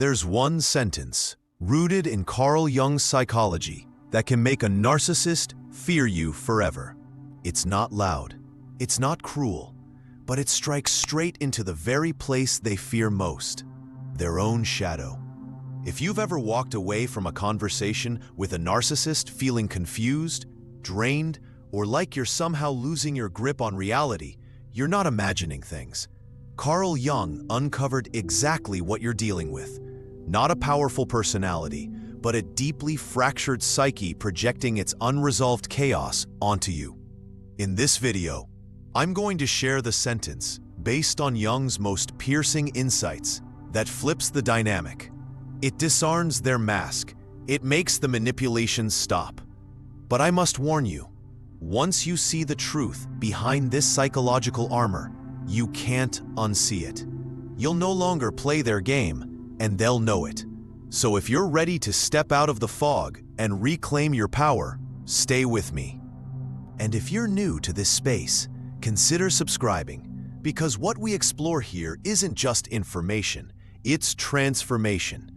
There's one sentence, rooted in Carl Jung's psychology, that can make a narcissist fear you forever. It's not loud, it's not cruel, but it strikes straight into the very place they fear most, their own shadow. If you've ever walked away from a conversation with a narcissist feeling confused, drained, or like you're somehow losing your grip on reality, you're not imagining things. Carl Jung uncovered exactly what you're dealing with. Not a powerful personality, but a deeply fractured psyche projecting its unresolved chaos onto you. In this video, I'm going to share the sentence based on Jung's most piercing insights that flips the dynamic. It disarms their mask. It makes the manipulations stop. But I must warn you, once you see the truth behind this psychological armor, you can't unsee it. You'll no longer play their game, and they'll know it. So if you're ready to step out of the fog and reclaim your power, stay with me. And if you're new to this space, consider subscribing, because what we explore here isn't just information, it's transformation.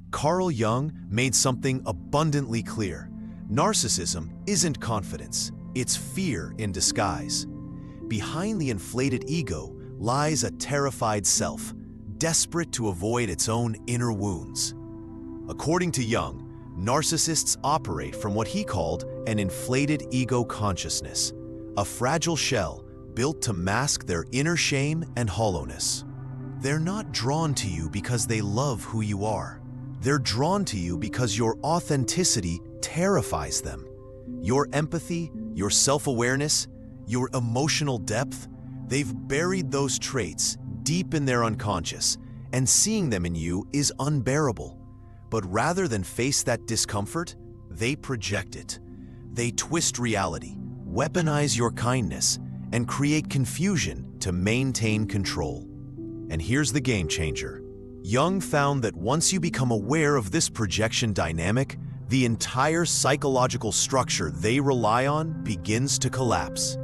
Carl Jung made something abundantly clear. Narcissism isn't confidence, it's fear in disguise. Behind the inflated ego lies a terrified self, desperate to avoid its own inner wounds. According to Jung, narcissists operate from what he called an inflated ego consciousness, a fragile shell built to mask their inner shame and hollowness. They're not drawn to you because they love who you are. They're drawn to you because your authenticity terrifies them. Your empathy, your self-awareness, your emotional depth, they've buried those traits deep in their unconscious, and seeing them in you is unbearable. But rather than face that discomfort, they project it. They twist reality, weaponize your kindness, and create confusion to maintain control. And here's the game changer. Jung found that once you become aware of this projection dynamic, the entire psychological structure they rely on begins to collapse.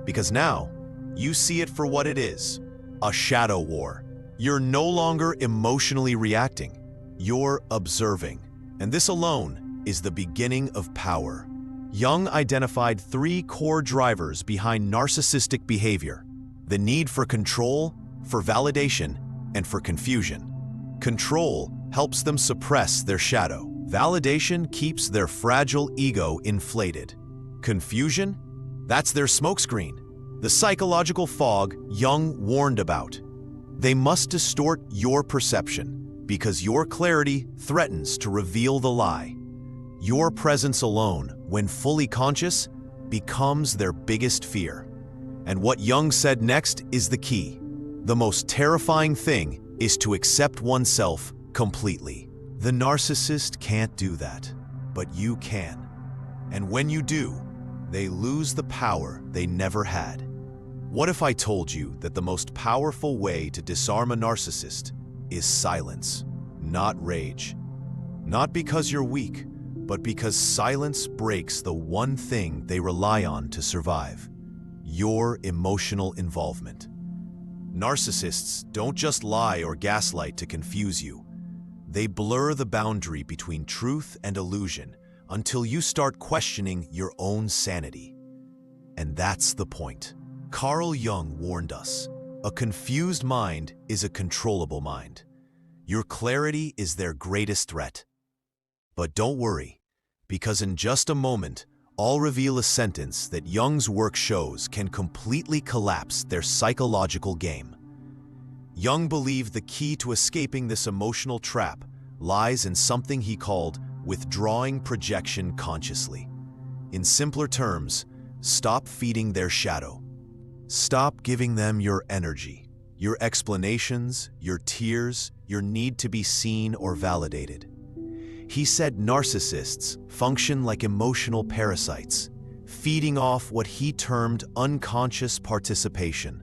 Because now, you see it for what it is, a shadow war. You're no longer emotionally reacting, you're observing. And this alone is the beginning of power. Jung identified 3 core drivers behind narcissistic behavior: the need for control, for validation, and for confusion. Control helps them suppress their shadow. Validation keeps their fragile ego inflated. Confusion? That's their smokescreen, the psychological fog Jung warned about. They must distort your perception because your clarity threatens to reveal the lie. Your presence alone, when fully conscious, becomes their biggest fear. And what Jung said next is the key. The most terrifying thing is to accept oneself completely. The narcissist can't do that, but you can. And when you do, they lose the power they never had. What if I told you that the most powerful way to disarm a narcissist is silence, not rage? Not because you're weak, but because silence breaks the one thing they rely on to survive: your emotional involvement. Narcissists don't just lie or gaslight to confuse you. They blur the boundary between truth and illusion until you start questioning your own sanity. And that's the point. Carl Jung warned us, a confused mind is a controllable mind. Your clarity is their greatest threat. But don't worry, because in just a moment, I'll reveal a sentence that Jung's work shows can completely collapse their psychological game. Jung believed the key to escaping this emotional trap lies in something he called withdrawing projection consciously. In simpler terms, stop feeding their shadow. Stop giving them your energy, your explanations, your tears, your need to be seen or validated. He said narcissists function like emotional parasites, feeding off what he termed unconscious participation.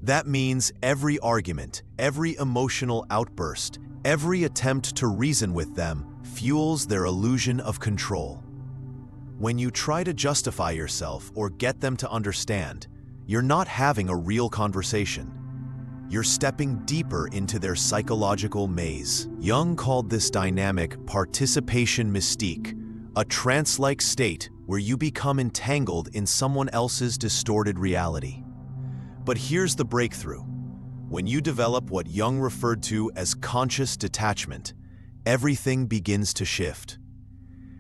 That means every argument, every emotional outburst, every attempt to reason with them fuels their illusion of control. When you try to justify yourself or get them to understand, you're not having a real conversation. You're stepping deeper into their psychological maze. Jung called this dynamic participation mystique, a trance-like state where you become entangled in someone else's distorted reality. But here's the breakthrough. When you develop what Jung referred to as conscious detachment, everything begins to shift.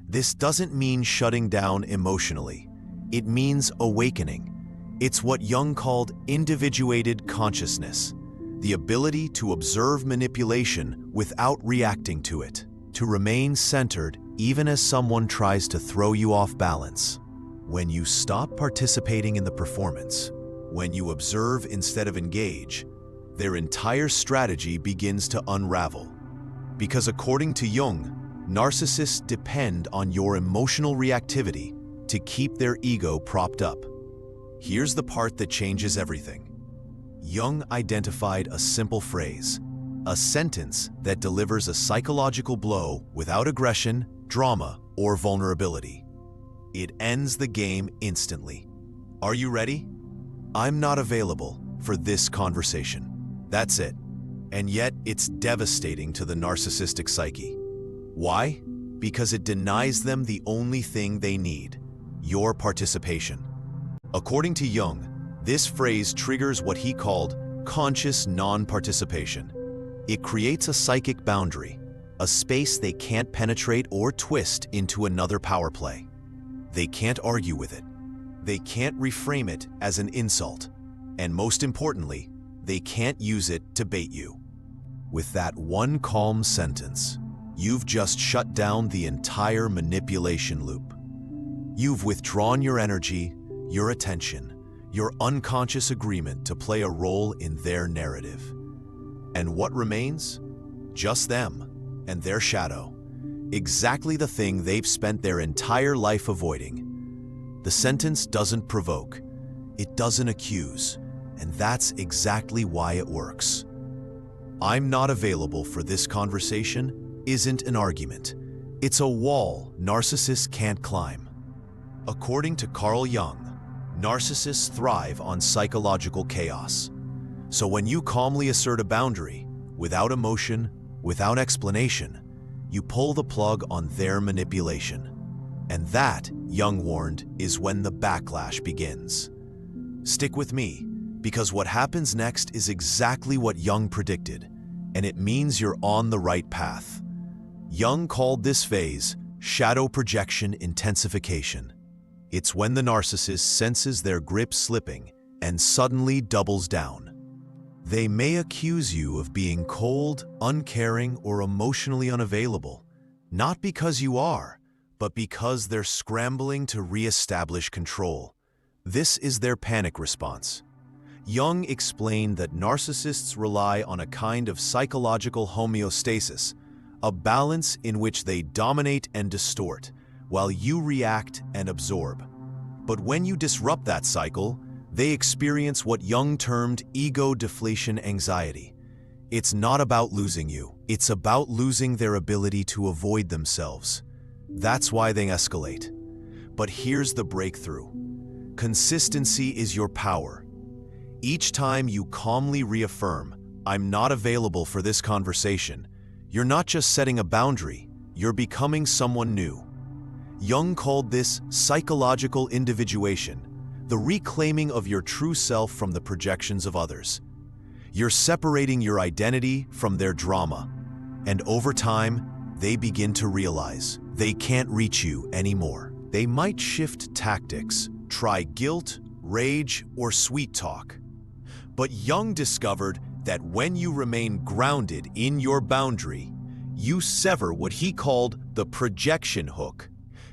This doesn't mean shutting down emotionally. It means awakening. It's what Jung called individuated consciousness, the ability to observe manipulation without reacting to it, to remain centered even as someone tries to throw you off balance. When you stop participating in the performance, when you observe instead of engage, their entire strategy begins to unravel. Because according to Jung, narcissists depend on your emotional reactivity to keep their ego propped up. Here's the part that changes everything. Jung identified a simple phrase, a sentence that delivers a psychological blow without aggression, drama, or vulnerability. It ends the game instantly. Are you ready? I'm not available for this conversation. That's it. And yet, it's devastating to the narcissistic psyche. Why? Because it denies them the only thing they need, your participation. According to Jung, this phrase triggers what he called conscious non-participation. It creates a psychic boundary, a space they can't penetrate or twist into another power play. They can't argue with it. They can't reframe it as an insult. And most importantly, they can't use it to bait you. With that one calm sentence, you've just shut down the entire manipulation loop. You've withdrawn your energy, your attention, your unconscious agreement to play a role in their narrative. And what remains? Just them and their shadow. Exactly the thing they've spent their entire life avoiding. The sentence doesn't provoke, it doesn't accuse, and that's exactly why it works. I'm not available for this conversation isn't an argument. It's a wall narcissists can't climb. According to Carl Jung, narcissists thrive on psychological chaos. So when you calmly assert a boundary, without emotion, without explanation, you pull the plug on their manipulation. And that, Jung warned, is when the backlash begins. Stick with me, because what happens next is exactly what Jung predicted, and it means you're on the right path. Jung called this phase shadow projection intensification. It's when the narcissist senses their grip slipping and suddenly doubles down. They may accuse you of being cold, uncaring, or emotionally unavailable, not because you are, but because they're scrambling to re-establish control. This is their panic response. Jung explained that narcissists rely on a kind of psychological homeostasis, a balance in which they dominate and distort, while you react and absorb. But when you disrupt that cycle, they experience what Jung termed ego deflation anxiety. It's not about losing you, it's about losing their ability to avoid themselves. That's why they escalate. But here's the breakthrough. Consistency is your power. Each time you calmly reaffirm, "I'm not available for this conversation," you're not just setting a boundary, you're becoming someone new. Jung called this psychological individuation, the reclaiming of your true self from the projections of others. You're separating your identity from their drama, and over time, they begin to realize they can't reach you anymore. They might shift tactics, try guilt, rage, or sweet talk. But Jung discovered that when you remain grounded in your boundary, you sever what he called the projection hook,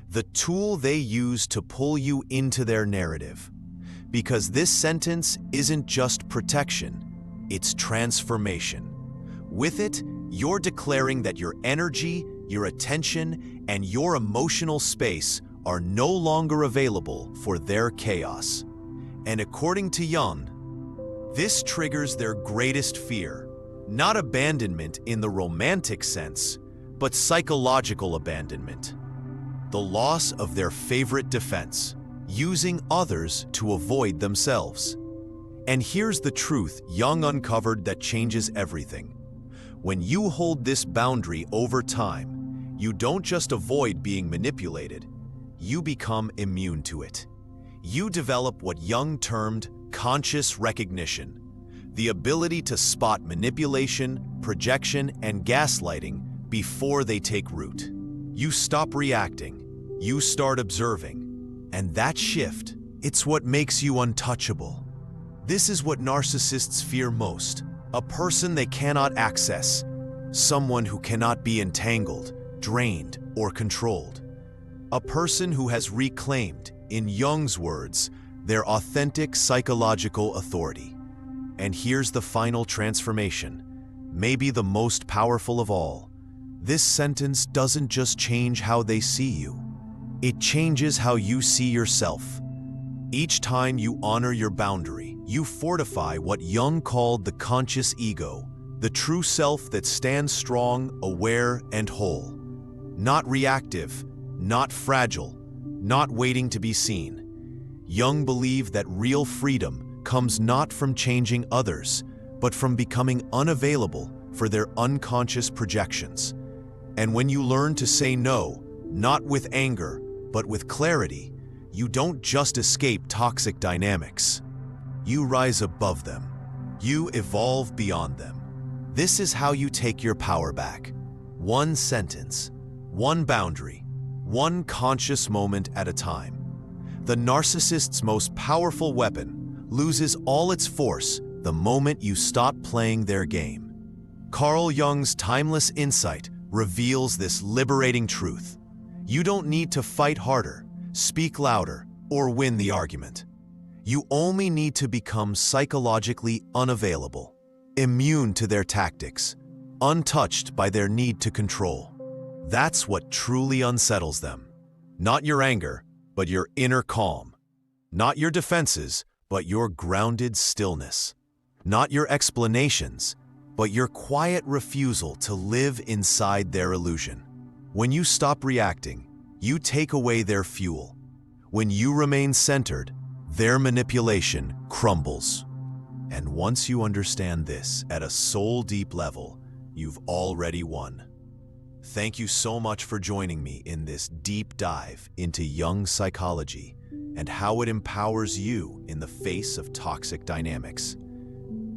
the tool they use to pull you into their narrative. Because this sentence isn't just protection, it's transformation. With it, you're declaring that your energy, your attention, and your emotional space are no longer available for their chaos. And according to Jung, this triggers their greatest fear, not abandonment in the romantic sense, but psychological abandonment. The loss of their favorite defense, using others to avoid themselves. And here's the truth Jung uncovered that changes everything. When you hold this boundary over time, you don't just avoid being manipulated, you become immune to it. You develop what Jung termed conscious recognition, the ability to spot manipulation, projection, and gaslighting before they take root. You stop reacting, you start observing, and that shift, it's what makes you untouchable. This is what narcissists fear most, a person they cannot access, someone who cannot be entangled, drained, or controlled. A person who has reclaimed, in Jung's words, their authentic psychological authority. And here's the final transformation, maybe the most powerful of all. This sentence doesn't just change how they see you. It changes how you see yourself. Each time you honor your boundary, you fortify what Jung called the conscious ego, the true self that stands strong, aware, and whole. Not reactive, not fragile, not waiting to be seen. Jung believed that real freedom comes not from changing others, but from becoming unavailable for their unconscious projections. And when you learn to say no, not with anger, but with clarity, you don't just escape toxic dynamics. You rise above them. You evolve beyond them. This is how you take your power back. One sentence, one boundary, one conscious moment at a time. The narcissist's most powerful weapon loses all its force the moment you stop playing their game. Carl Jung's timeless insight reveals this liberating truth. You don't need to fight harder, speak louder, or win the argument. You only need to become psychologically unavailable, immune to their tactics, untouched by their need to control. That's what truly unsettles them. Not your anger, but your inner calm. Not your defenses, but your grounded stillness. Not your explanations, but your quiet refusal to live inside their illusion. When you stop reacting, you take away their fuel. When you remain centered, their manipulation crumbles. And once you understand this at a soul-deep level, you've already won. Thank you so much for joining me in this deep dive into Jung's psychology and how it empowers you in the face of toxic dynamics.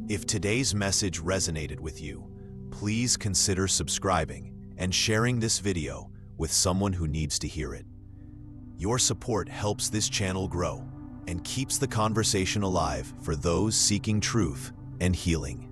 If today's message resonated with you, please consider subscribing and sharing this video with someone who needs to hear it. Your support helps this channel grow and keeps the conversation alive for those seeking truth and healing.